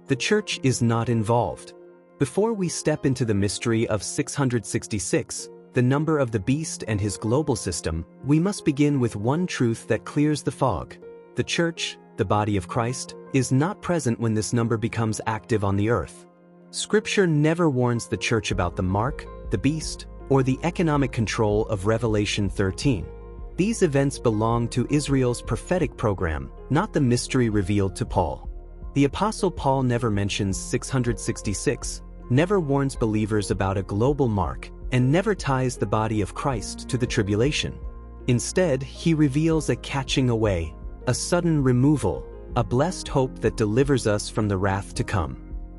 The church is not involved. Before we step into the mystery of 666, the number of the beast and his global system, we must begin with one truth that clears the fog. The church, the body of Christ, is not present when this number becomes active on the earth. Scripture never warns the church about the mark, the beast, or the economic control of Revelation 13. These events belong to Israel's prophetic program, not the mystery revealed to Paul. The Apostle Paul never mentions 666, never warns believers about a global mark, and never ties the body of Christ to the tribulation. Instead, he reveals a catching away, a sudden removal, a blessed hope that delivers us from the wrath to come.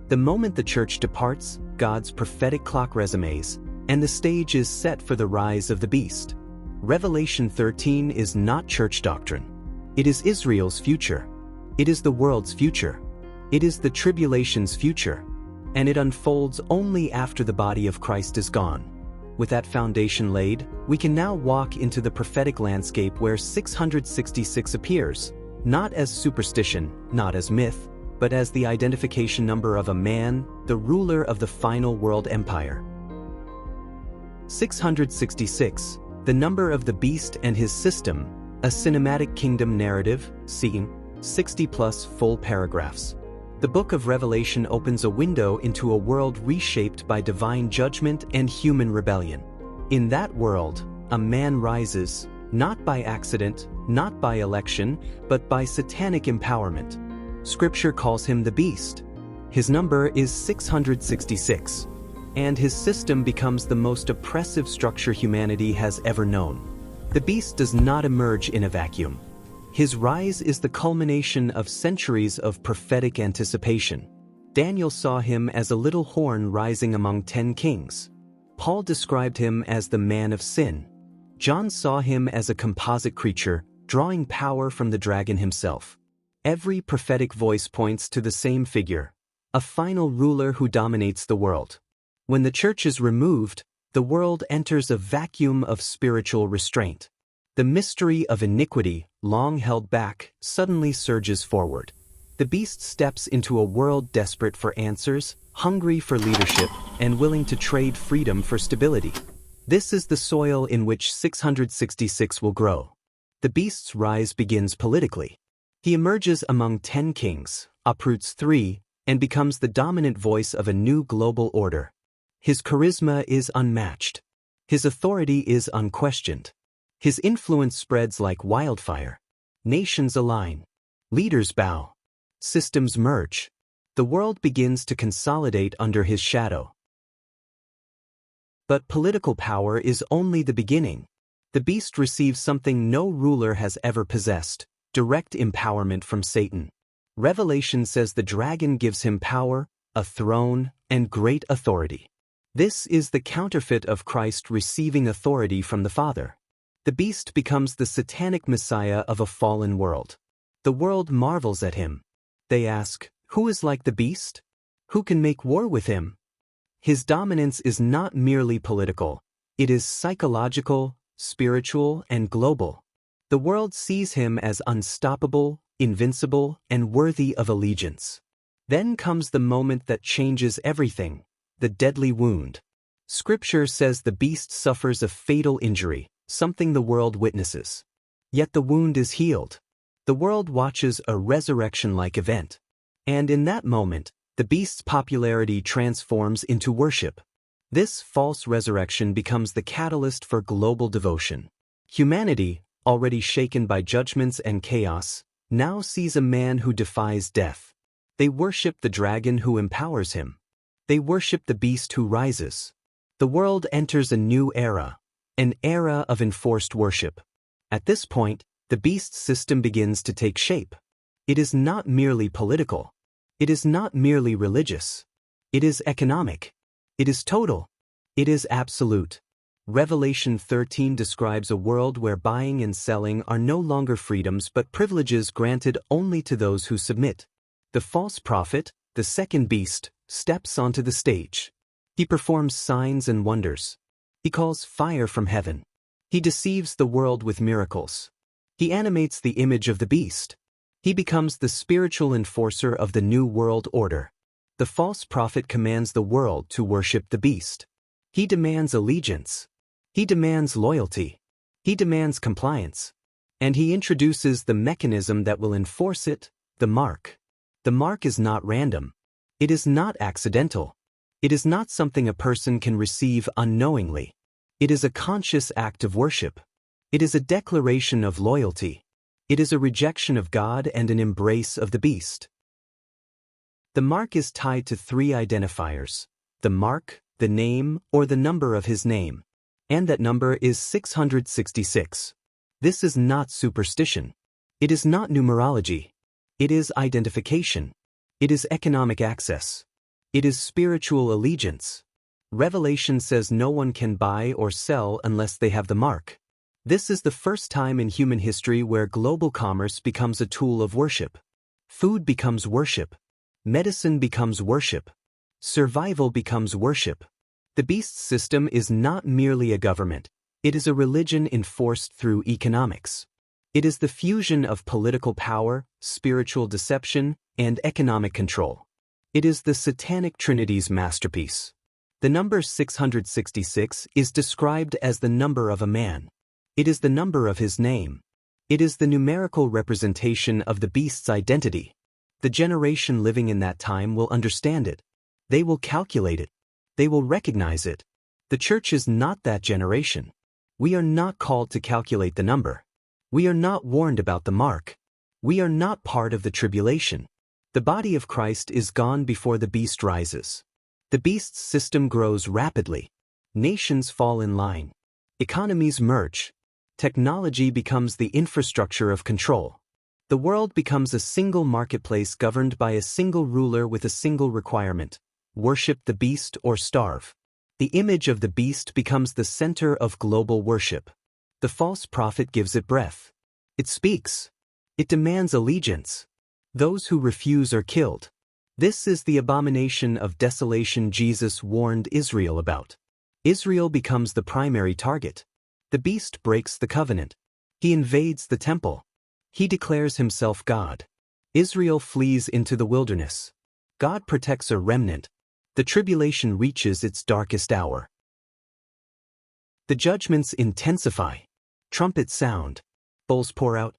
The moment the church departs, God's prophetic clock resumes, and the stage is set for the rise of the beast. Revelation 13 is not church doctrine. It is Israel's future. It is the world's future. It is the tribulation's future. And it unfolds only after the body of Christ is gone. With that foundation laid, we can now walk into the prophetic landscape where 666 appears, not as superstition, not as myth, but as the identification number of a man, the ruler of the final world empire. 666, the number of the beast and his system, a cinematic kingdom narrative, seeing 60+ full paragraphs. The book of Revelation opens a window into a world reshaped by divine judgment and human rebellion. In that world, a man rises, not by accident, not by election, but by satanic empowerment. Scripture calls him the beast. His number is 666. And his system becomes the most oppressive structure humanity has ever known. The beast does not emerge in a vacuum. His rise is the culmination of centuries of prophetic anticipation. Daniel saw him as a little horn rising among 10 kings. Paul described him as the man of sin. John saw him as a composite creature, drawing power from the dragon himself. Every prophetic voice points to the same figure, a final ruler who dominates the world. When the church is removed, the world enters a vacuum of spiritual restraint. The mystery of iniquity, long held back, suddenly surges forward. The beast steps into a world desperate for answers, hungry for leadership, and willing to trade freedom for stability. This is the soil in which 666 will grow. The beast's rise begins politically. He emerges among 10 kings, uproots 3, and becomes the dominant voice of a new global order. His charisma is unmatched. His authority is unquestioned. His influence spreads like wildfire. Nations align. Leaders bow. Systems merge. The world begins to consolidate under his shadow. But political power is only the beginning. The beast receives something no ruler has ever possessed: direct empowerment from Satan. Revelation says the dragon gives him power, a throne, and great authority. This is the counterfeit of Christ receiving authority from the Father. The beast becomes the satanic messiah of a fallen world. The world marvels at him. They ask, who is like the beast? Who can make war with him? His dominance is not merely political. It is psychological, spiritual, and global. The world sees him as unstoppable, invincible, and worthy of allegiance. Then comes the moment that changes everything: the deadly wound. Scripture says the beast suffers a fatal injury, something the world witnesses. Yet the wound is healed. The world watches a resurrection-like event. And in that moment, the beast's popularity transforms into worship. This false resurrection becomes the catalyst for global devotion. Humanity, already shaken by judgments and chaos, now sees a man who defies death. They worship the dragon who empowers him. They worship the beast who rises. The world enters a new era, an era of enforced worship. At this point, the beast's system begins to take shape. It is not merely political. It is not merely religious. It is economic. It is total. It is absolute. Revelation 13 describes a world where buying and selling are no longer freedoms but privileges granted only to those who submit. The false prophet, the second beast, steps onto the stage. He performs signs and wonders. He calls fire from heaven. He deceives the world with miracles. He animates the image of the beast. He becomes the spiritual enforcer of the new world order. The false prophet commands the world to worship the beast. He demands allegiance. He demands loyalty. He demands compliance. And he introduces the mechanism that will enforce it, the mark. The mark is not random. It is not accidental. It is not something a person can receive unknowingly. It is a conscious act of worship. It is a declaration of loyalty. It is a rejection of God and an embrace of the beast. The mark is tied to three identifiers: the mark, the name, or the number of his name. And that number is 666. This is not superstition. It is not numerology. It is identification. It is economic access. It is spiritual allegiance. Revelation says no one can buy or sell unless they have the mark. This is the first time in human history where global commerce becomes a tool of worship. Food becomes worship. Medicine becomes worship. Survival becomes worship. The beast system is not merely a government. It is a religion enforced through economics. It is the fusion of political power, spiritual deception, and economic control. It is the Satanic Trinity's masterpiece. The number 666 is described as the number of a man. It is the number of his name. It is the numerical representation of the beast's identity. The generation living in that time will understand it. They will calculate it. They will recognize it. The church is not that generation. We are not called to calculate the number. We are not warned about the mark. We are not part of the tribulation. The body of Christ is gone before the beast rises. The beast's system grows rapidly. Nations fall in line. Economies merge. Technology becomes the infrastructure of control. The world becomes a single marketplace governed by a single ruler with a single requirement: worship the beast or starve. The image of the beast becomes the center of global worship. The false prophet gives it breath. It speaks. It demands allegiance. Those who refuse are killed. This is the abomination of desolation Jesus warned Israel about. Israel becomes the primary target. The beast breaks the covenant. He invades the temple. He declares himself God. Israel flees into the wilderness. God protects a remnant. The tribulation reaches its darkest hour. The judgments intensify. Trumpets sound. Bowls pour out.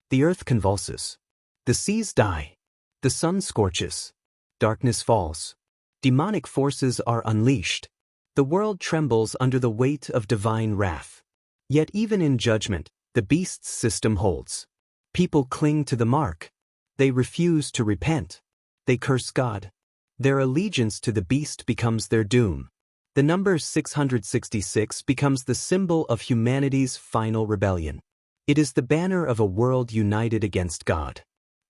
The earth convulses. The seas die. The sun scorches. Darkness falls. Demonic forces are unleashed. The world trembles under the weight of divine wrath. Yet even in judgment, the beast's system holds. People cling to the mark. They refuse to repent. They curse God. Their allegiance to the beast becomes their doom. The number 666 becomes the symbol of humanity's final rebellion. It is the banner of a world united against God.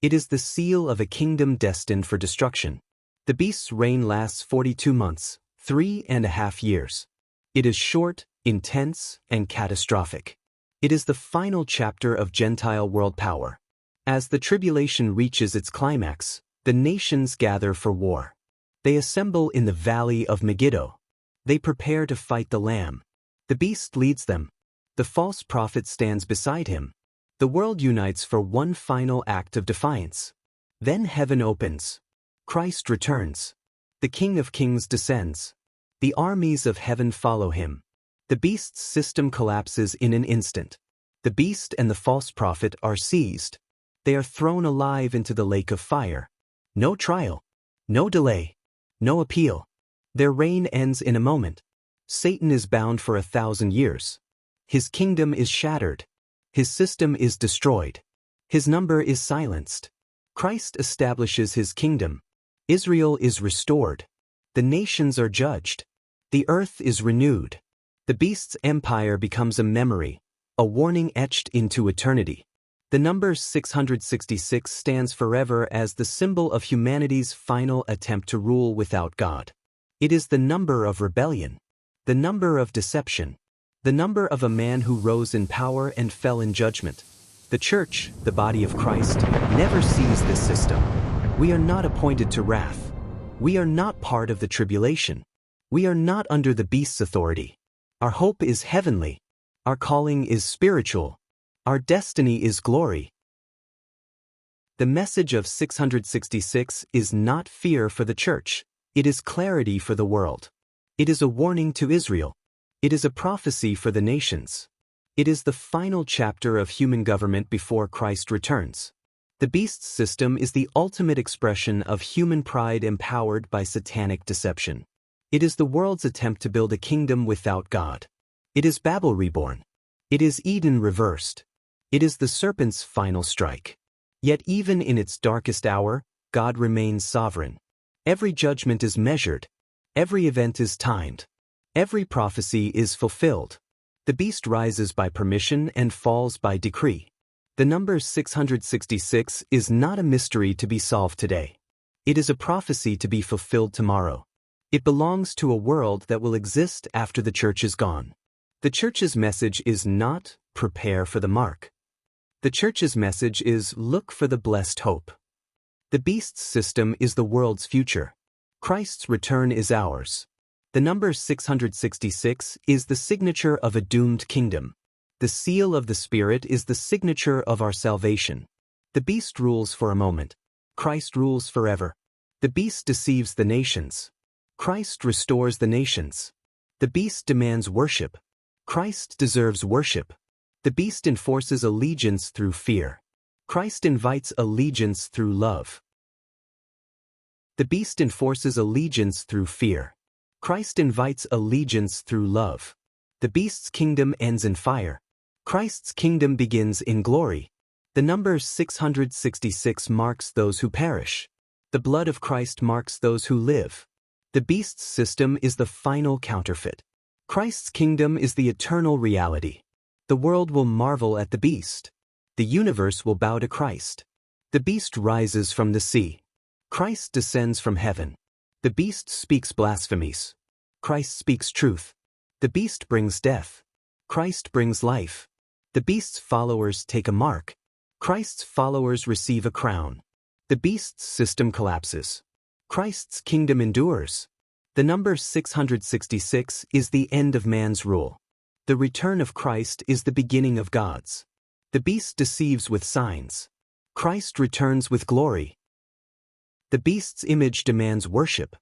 It is the seal of a kingdom destined for destruction. The beast's reign lasts 42 months, 3.5 years. It is short, intense, and catastrophic. It is the final chapter of Gentile world power. As the tribulation reaches its climax, the nations gather for war. They assemble in the valley of Megiddo. They prepare to fight the Lamb. The beast leads them. The false prophet stands beside him. The world unites for one final act of defiance. Then heaven opens. Christ returns. The King of Kings descends. The armies of heaven follow him. The beast's system collapses in an instant. The beast and the false prophet are seized. They are thrown alive into the lake of fire. No trial. No delay. No appeal. Their reign ends in a moment. Satan is bound for 1,000 years. His kingdom is shattered. His system is destroyed. His number is silenced. Christ establishes his kingdom. Israel is restored. The nations are judged. The earth is renewed. The beast's empire becomes a memory, a warning etched into eternity. The number 666 stands forever as the symbol of humanity's final attempt to rule without God. It is the number of rebellion, the number of deception, the number of a man who rose in power and fell in judgment. The church, the body of Christ, never sees this system. We are not appointed to wrath. We are not part of the tribulation. We are not under the beast's authority. Our hope is heavenly. Our calling is spiritual. Our destiny is glory. The message of 666 is not fear for the church, it is clarity for the world. It is a warning to Israel. It is a prophecy for the nations. It is the final chapter of human government before Christ returns. The beast's system is the ultimate expression of human pride empowered by satanic deception. It is the world's attempt to build a kingdom without God. It is Babel reborn. It is Eden reversed. It is the serpent's final strike. Yet even in its darkest hour, God remains sovereign. Every judgment is measured. Every event is timed. Every prophecy is fulfilled. The beast rises by permission and falls by decree. The number 666 is not a mystery to be solved today. It is a prophecy to be fulfilled tomorrow. It belongs to a world that will exist after the church is gone. The church's message is not, prepare for the mark. The church's message is, look for the blessed hope. The beast's system is the world's future. Christ's return is ours. The number 666 is the signature of a doomed kingdom. The seal of the Spirit is the signature of our salvation. The beast rules for a moment. Christ rules forever. The beast deceives the nations. Christ restores the nations. The beast demands worship. Christ deserves worship. The beast enforces allegiance through fear. Christ invites allegiance through love. The beast enforces allegiance through fear. Christ invites allegiance through love. The beast's kingdom ends in fire. Christ's kingdom begins in glory. The number 666 marks those who perish. The blood of Christ marks those who live. The beast's system is the final counterfeit. Christ's kingdom is the eternal reality. The world will marvel at the beast. The universe will bow to Christ. The beast rises from the sea. Christ descends from heaven. The beast speaks blasphemies. Christ speaks truth. The beast brings death. Christ brings life. The beast's followers take a mark. Christ's followers receive a crown. The beast's system collapses. Christ's kingdom endures. The number 666 is the end of man's rule. The return of Christ is the beginning of God's. The beast deceives with signs. Christ returns with glory. The beast's image demands worship.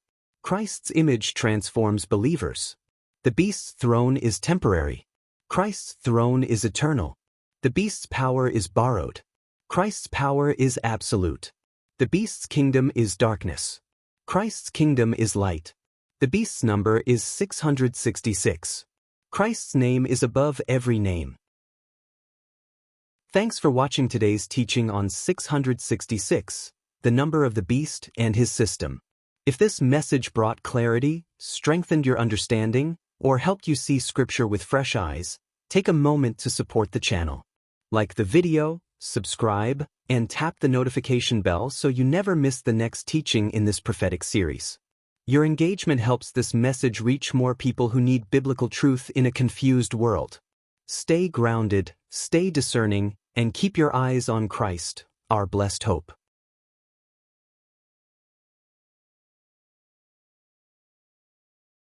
Christ's image transforms believers. The beast's throne is temporary. Christ's throne is eternal. The beast's power is borrowed. Christ's power is absolute. The beast's kingdom is darkness. Christ's kingdom is light. The beast's number is 666. Christ's name is above every name. Thanks for watching today's teaching on 666, the number of the beast and his system. If this message brought clarity, strengthened your understanding, or helped you see Scripture with fresh eyes, take a moment to support the channel. Like the video, subscribe, and tap the notification bell so you never miss the next teaching in this prophetic series. Your engagement helps this message reach more people who need biblical truth in a confused world. Stay grounded, stay discerning, and keep your eyes on Christ, our blessed hope.